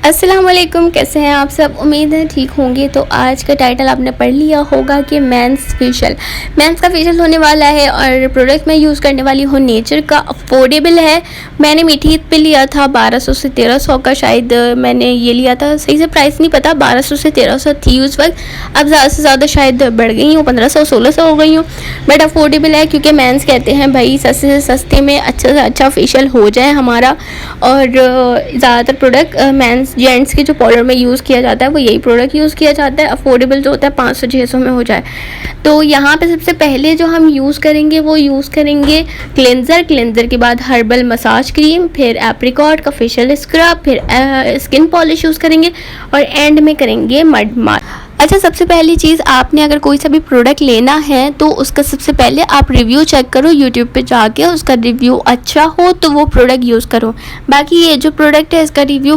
अस्सलाम वालेकुम, कैसे हैं आप सब। उम्मीद है ठीक होंगे। तो आज का टाइटल आपने पढ़ लिया होगा कि मेंस का फेशियल होने वाला है और प्रोडक्ट मैं यूज़ करने वाली हूँ नेचर का। अफोर्डेबल है। मैंने मीठी ईद पे लिया था 1200 से 1300 का, शायद मैंने ये लिया था, सही से प्राइस नहीं पता, 1200 से 1300 थी उस वक्त। अब ज़्यादा से ज़्यादा शायद बढ़ गई हूँ, 1500 1600 हो गई हूँ, बट अफोर्डेबल है क्योंकि मेंस कहते हैं भाई सस्ते से सस्ते में अच्छा से अच्छा फेशियल हो जाए हमारा। और ज़्यादातर प्रोडक्ट मेंस जेंट्स के जो पार्लर में यूज़ किया जाता है वो यही प्रोडक्ट यूज़ किया जाता है। अफोर्डेबल जो होता है 500-600 में हो जाए। तो यहाँ पे सबसे पहले जो हम यूज़ करेंगे वो यूज़ करेंगे क्लेंज़र के बाद हर्बल मसाज क्रीम, फिर एप्रिकॉट का फेशियल स्क्रब, फिर स्किन पॉलिश यूज़ करेंगे और एंड में करेंगे मड मास्क। अच्छा, सबसे पहली चीज़, आपने अगर कोई सा भी प्रोडक्ट लेना है तो उसका सबसे पहले आप रिव्यू चेक करो यूट्यूब पे जाके। उसका रिव्यू अच्छा हो तो वो प्रोडक्ट यूज़ करो। बाकी ये जो प्रोडक्ट है इसका रिव्यू